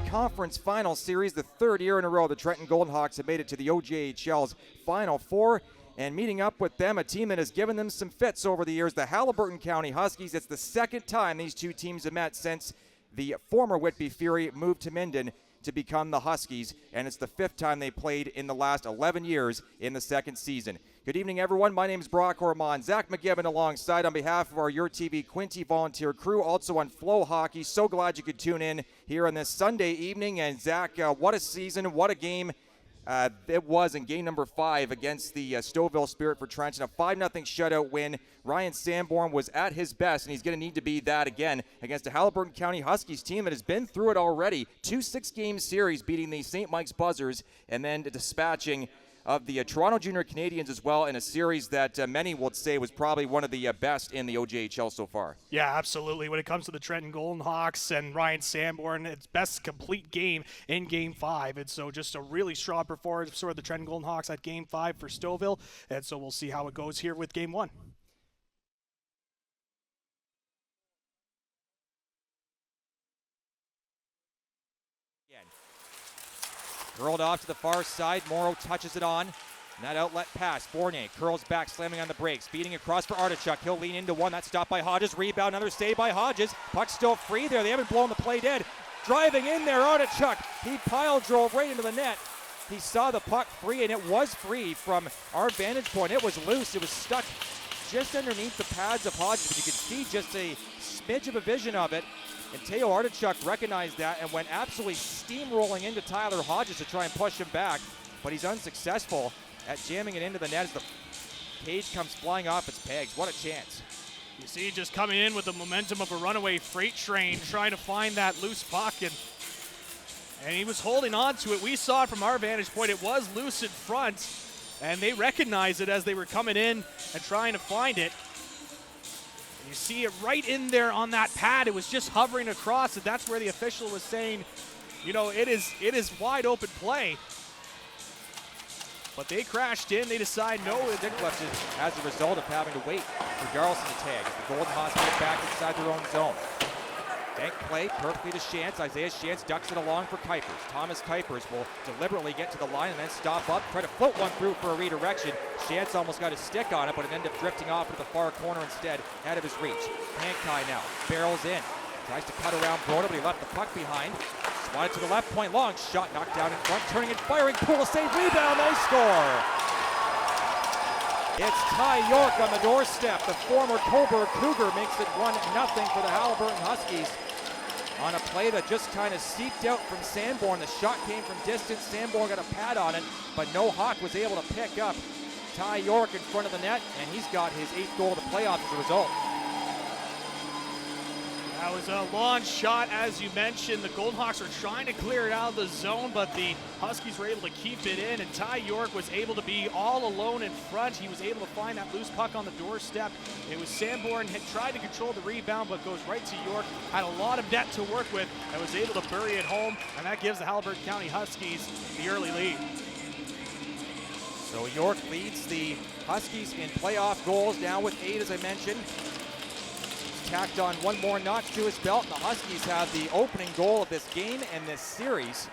conference final series, the third year in a row the Trenton Golden Hawks have made it to the OJHL's Final Four. And meeting up with them, a team that has given them some fits over the years, the Haliburton County Huskies. It's the second time these two teams have met since the former Whitby Fury moved to Minden to become the Huskies, and it's the fifth time they played in the last 11 years in the second season. Good evening, everyone. My name is Brock Ormond. Zach McGibbon alongside on behalf of our Your TV Quinty volunteer crew, also on Flow Hockey. So glad you could tune in here on this Sunday evening. And Zach, what a season, what a game it was in game number 5 against the Stouffville Spirit for Trenton. A 5-0 shutout win. Ryan Sanborn was at his best, and he's going to need to be that again against a Haliburton County Huskies team that has been through it already. 2 6-game series beating the St. Mike's Buzzers and then dispatching of the Toronto Junior Canadians as well in a series that many would say was probably one of the best in the OJHL so far. Yeah, absolutely. When it comes to the Trenton Golden Hawks and Ryan Sanborn, it's best complete game in Game 5. And so just a really strong performance for the Trenton Golden Hawks at Game 5 for Stouffville. And so we'll see how it goes here with Game 1. Curled off to the far side. Morrow touches it on. And that outlet pass. Fournier curls back, slamming on the brakes. Feeding across for Artichuk. He'll lean into one. That's stopped by Hodges. Rebound. Another save by Hodges. Puck still free there. They haven't blown the play dead. Driving in there, Artichuk. He pile drove right into the net. He saw the puck free, and it was free from our vantage point. It was loose. It was stuck just underneath the pads of Hodges. But you could see just a smidge of a vision of it. And Teo Artichuk recognized that and went absolutely steamrolling into Tyler Hodges to try and push him back. But he's unsuccessful at jamming it into the net as the cage comes flying off its pegs. What a chance. You see, just coming in with the momentum of a runaway freight train, trying to find that loose puck, and he was holding on to it. We saw it from our vantage point. It was loose in front, and they recognized it as they were coming in and trying to find it. You see it right in there on that pad. It was just hovering across, and that's where the official was saying, you know, it is wide open play. But they crashed in. They decide no. Stick left as a result of having to wait for Garrelson to tag. The Golden Hawks get back inside their own zone. Bank play perfectly to Shantz. Isaiah Shantz ducks it along for Kuipers. Thomas Kuipers will deliberately get to the line and then stop up, try to float one through for a redirection. Shantz almost got his stick on it, but it ended up drifting off to the far corner instead, out of his reach. Pankai now barrels in, tries to cut around Broda, but he left the puck behind. Swatted to the left point, long shot knocked down in front, turning and firing. Pool save, rebound, they score. It's Ty York on the doorstep. The former Coburg Cougar makes it 1-0 for the Haliburton Huskies on a play that just kind of seeped out from Sanborn. The shot came from distance. Sanborn got a pad on it, but no Hawk was able to pick up Ty York in front of the net, and he's got his 8th goal of the playoffs as a result. That was a long shot, as you mentioned. The Golden Hawks were trying to clear it out of the zone, but the Huskies were able to keep it in, and Ty York was able to be all alone in front. He was able to find that loose puck on the doorstep. It was Sanborn had tried to control the rebound, but goes right to York. Had a lot of net to work with and was able to bury it home, and that gives the Haliburton County Huskies the early lead. So York leads the Huskies in playoff goals, down with 8, as I mentioned. Tacked on one more notch to his belt, and the Huskies have the opening goal of this game and this series.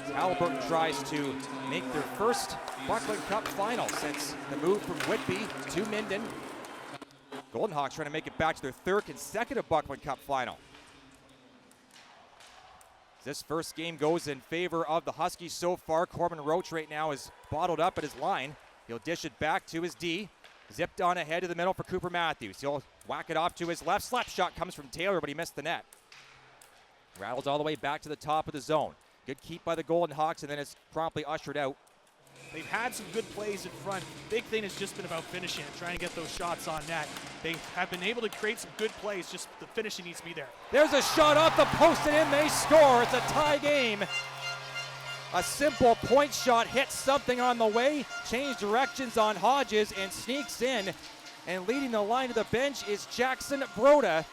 Haliburton tries to make their first Buckland Cup final since the move from Whitby to Minden. Golden Hawks trying to make it back to their 3rd consecutive Buckland Cup final. This first game goes in favor of the Huskies so far. Corbin Roach right now is bottled up at his line. He'll dish it back to his D. Zipped on ahead to the middle for Cooper Matthews. He'll whack it off to his left. Slap shot comes from Taylor, but he missed the net. Rattles all the way back to the top of the zone. Good keep by the Golden Hawks, and then it's promptly ushered out. They've had some good plays in front. Big thing has just been about finishing and trying to get those shots on net. They have been able to create some good plays, just the finishing needs to be there. There's a shot off the post and in, they score. It's a tie game. A simple point shot hits something on the way, changed directions on Hodges and sneaks in. And leading the line to the bench is Jackson Broda.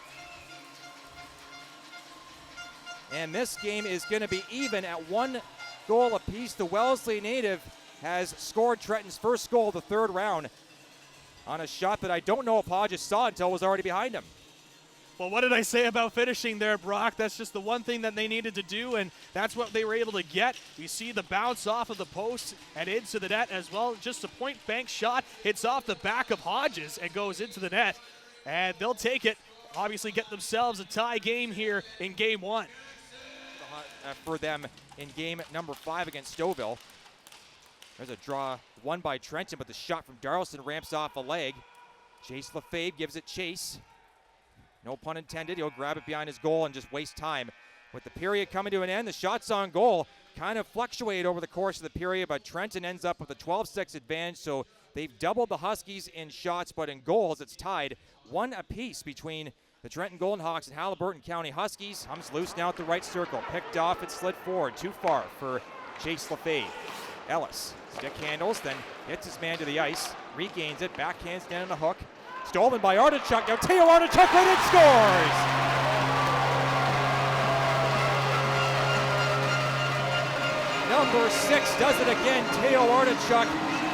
And this game is going to be even at 1 goal apiece. The Wellesley native has scored Trenton's first goal of the 3rd round on a shot that I don't know if Hodges saw until it was already behind him. Well, what did I say about finishing there, Brock? That's just the one thing that they needed to do, and that's what they were able to get. You see the bounce off of the post and into the net as well. Just a point-blank shot, hits off the back of Hodges and goes into the net. And they'll take it, obviously get themselves a tie game here in Game 1. For them in game number 5 against Stouffville. There's a draw won by Trenton, but the shot from Darlison ramps off a leg. Chase Lefebvre gives it chase. No pun intended. He'll grab it behind his goal and just waste time. With the period coming to an end, the shots on goal kind of fluctuate over the course of the period, but Trenton ends up with a 12-6 advantage, so they've doubled the Huskies in shots, but in goals it's tied 1 apiece between the Trenton Golden Hawks and Haliburton County Huskies. Comes loose now at the right circle. Picked off and slid forward. Too far for Chase Lefebvre. Ellis stick handles, then hits his man to the ice. Regains it. Backhands down on the hook. Stolen by Artichuk. Now Teo Artichuk right in, scores! Number 6 does it again. Teo Artichuk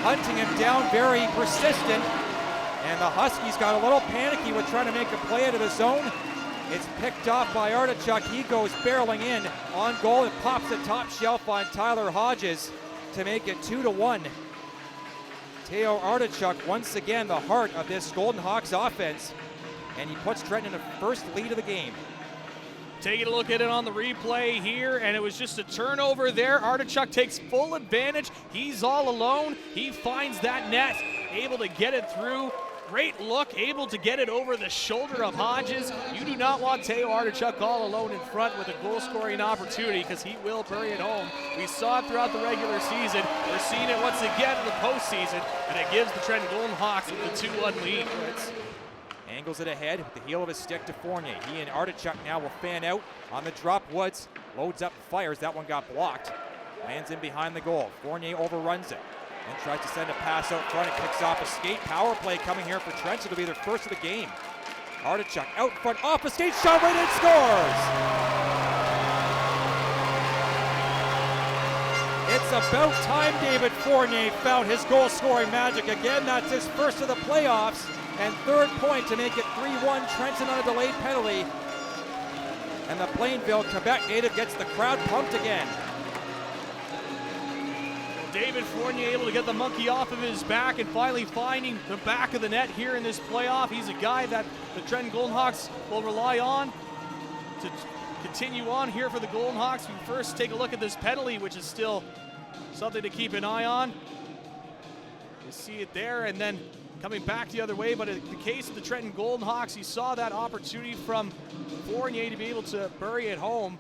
hunting him down, very persistent. And the Huskies got a little panicky with trying to make a play out of the zone. It's picked off by Artichuk. He goes barreling in on goal and pops the top shelf on Tyler Hodges to make it 2-1. Teo Artichuk, once again, the heart of this Golden Hawks offense. And he puts Trenton in the first lead of the game. Taking a look at it on the replay here, and it was just a turnover there. Artichuk takes full advantage. He's all alone. He finds that net, able to get it through. Great look, able to get it over the shoulder of Hodges. You do not want Teo Artichuk all alone in front with a goal-scoring opportunity, because he will bury it home. We saw it throughout the regular season. We're seeing it once again in the postseason, and it gives the Trenton Golden Hawks the 2-1 lead. Angles it ahead with the heel of his stick to Fournier. He and Artichuk now will fan out on the drop. Woods loads up and fires. That one got blocked. Lands in behind the goal. Fournier overruns it. And tries to send a pass out front. It kicks off a skate. Power play coming here for Trenton. It'll be their first of the game. Artichuk out front, off a skate, shot right in, scores! It's about time David Fournier found his goal-scoring magic again. That's his first of the playoffs. And 3rd point to make it 3-1. Trenton on a delayed penalty. And the Plainville, Quebec native gets the crowd pumped again. David Fournier able to get the monkey off of his back and finally finding the back of the net here in this playoff. He's a guy that the Trenton Golden Hawks will rely on to continue on here for the Golden Hawks. We first take a look at this penalty, which is still something to keep an eye on. You see it there, and then coming back the other way, but in the case of the Trenton Golden Hawks, you saw that opportunity from Fournier to be able to bury it home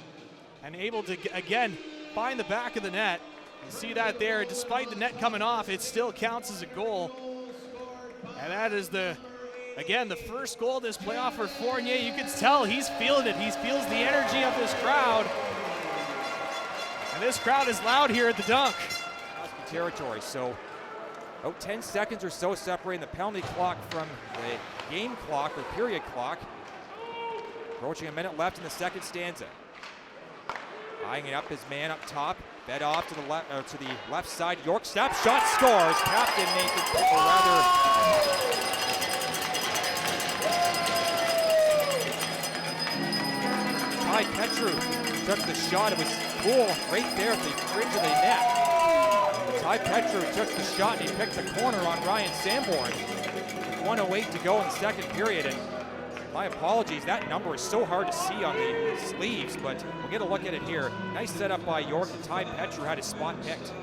and able to, again, find the back of the net. You see that there, despite the net coming off, it still counts as a goal. And that is again, the first goal of this playoff for Fournier. You can tell he's feeling it. He feels the energy of this crowd. And this crowd is loud here at the dunk. Husky territory, so about 10 seconds or so separating the penalty clock from the game clock or period clock. Approaching a minute left in the second stanza. Eyeing it up, his man up top. Fed off to the left side. York snap shot, scores. Captain making, or rather, Ty Petru took the shot. It was cool right there at the fringe of the net. Ty Petru took the shot and he picked the corner on Ryan Sanborn. 1:08 to go in the second period, and my apologies, that number is so hard to see on the sleeves, but we'll get a look at it here. Nice setup by York, and Ty Petru had his spot picked.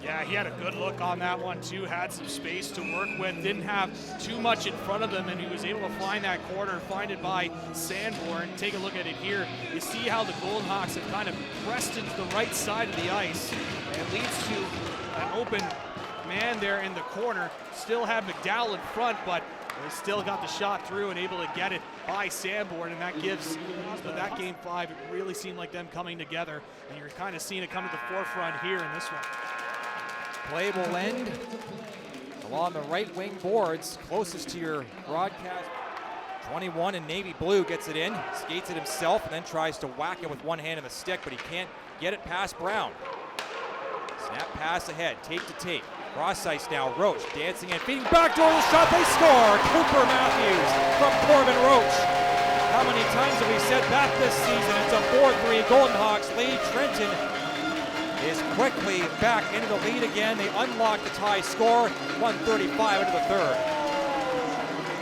Yeah, he had a good look on that one too, had some space to work with, didn't have too much in front of him, and he was able to find that corner, find it by Sanborn. Take a look at it here. You see how the Golden Hawks have kind of pressed into the right side of the ice, and it leads to an open man there in the corner. Still have McDowell in front, but they still got the shot through and able to get it by Sanborn, and that gives that game 5. It really seemed like them coming together, and you're kind of seeing it come to the forefront here in this one. Play will end along the right wing boards, closest to your broadcast. 21 in navy blue gets it in, skates it himself, and then tries to whack it with one hand on the stick, but he can't get it past Brown. Snap pass ahead, tape to tape. Cross ice now, Roach dancing in, feeding back door, the shot, they score! Cooper Matthews from Corbin Roach. How many times have we said that this season? It's a 4-3 Golden Hawks lead. Trenton is quickly back into the lead again. They unlock the tie score, 1:35 into the third.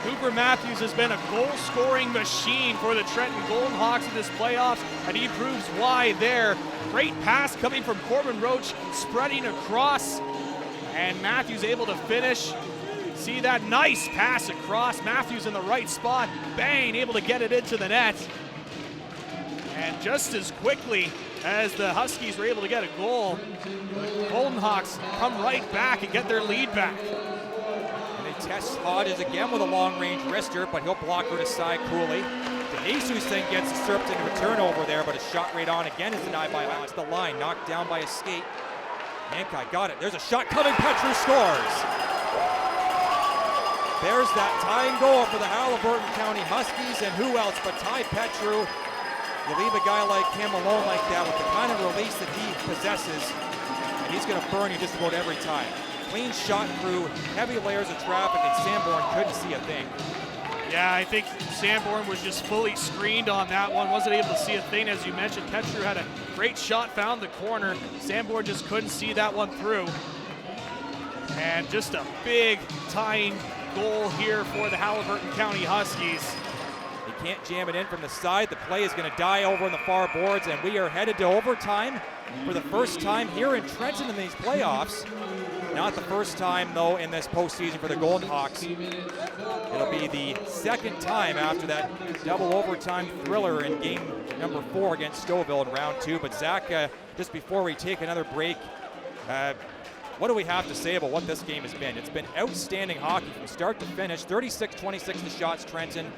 Cooper Matthews has been a goal-scoring machine for the Trenton Golden Hawks in this playoffs, and he proves why there. Great pass coming from Corbin Roach, spreading across, and Matthews able to finish. See that nice pass across. Matthews in the right spot, bang, able to get it into the net. And just as quickly as the Huskies were able to get a goal, the Golden Hawks come right back and get their lead back. Tess Hodges again with a long-range wrister, but he'll block her aside coolly. DeJesus then gets usurped into a turnover there, but a shot right on again is denied by Alex. The line, knocked down by a skate. Mankai got it. There's a shot coming. Petru scores. There's that tying goal for the Haliburton County Huskies, and who else but Ty Petru. You leave a guy like him alone like that with the kind of release that he possesses, and he's going to burn you just about every time. Clean shot through heavy layers of traffic, and Sanborn couldn't see a thing. Yeah, I think Sanborn was just fully screened on that one. Wasn't able to see a thing. As you mentioned, Petru had a great shot, found the corner. Sanborn just couldn't see that one through. And just a big tying goal here for the Haliburton County Huskies. He can't jam it in from the side. The play is going to die over on the far boards, and we are headed to overtime for the first time here in Trenton in these playoffs. Not the first time, though, in this postseason for the Golden Hawks. It'll be the second time after that double overtime thriller in game number 4 against Stouffville in round 2. But Zach, just before we take another break, what do we have to say about what this game has been? It's been outstanding hockey from start to finish. 36-26 the shots, Trenton.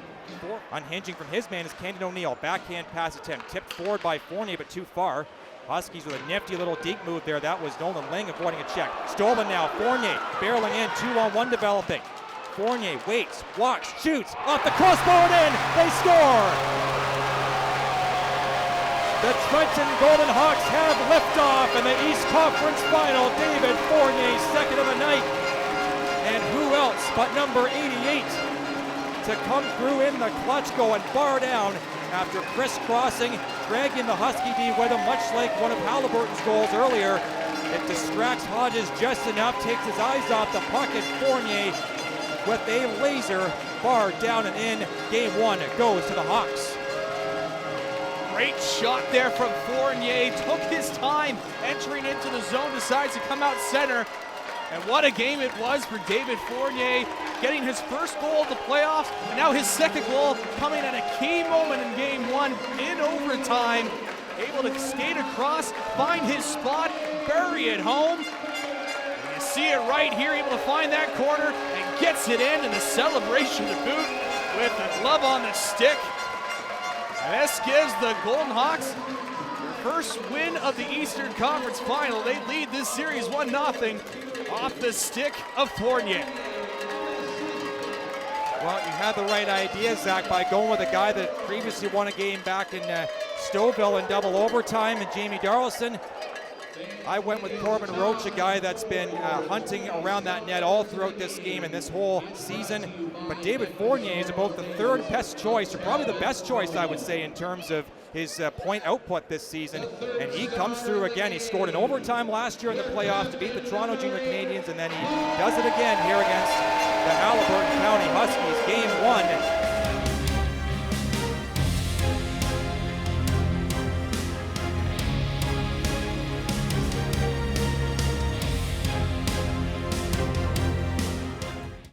Unhinging from his man is Candon O'Neill. Backhand pass attempt, tipped forward by Fournier, but too far. Huskies with a nifty little deep move there. That was Nolan Ling avoiding a check. Stolen now. Fournier barreling in. 2-on-1 developing. Fournier waits, walks, shoots. Off the crossbar and in. They score! The Trenton Golden Hawks have liftoff in the East Conference Final. David Fournier, second of the night. And who else but number 88 to come through in the clutch, going bar down after crisscrossing, dragging the Husky D with him, much like one of Haliburton's goals earlier. It distracts Hodges just enough, takes his eyes off the puck, and Fournier with a laser, bar down and in. Game 1 goes to the Hawks. Great shot there from Fournier. Took his time entering into the zone, decides to come out center. And what a game it was for David Fournier, getting his first goal of the playoffs, and now his second goal coming at a key moment in game 1 in overtime. Able to skate across, find his spot, bury it home. And you see it right here, able to find that corner and gets it in, and the celebration to boot with the glove on the stick. And this gives the Golden Hawks their first win of the Eastern Conference Final. They lead this series 1-0. Off the stick of Fournier. Well, you had the right idea, Zach, by going with a guy that previously won a game back in Stouffville in double overtime, and Jamie Darlison. I went with Corbin Roach, a guy that's been hunting around that net all throughout this game and this whole season. But David Fournier is about the third best choice, or probably the best choice, I would say, in terms of his point output this season. And he comes through again. He scored in overtime last year in the playoffs to beat the Toronto Junior Canadiens, and then he does it again here against the Haliburton County Huskies. Game 1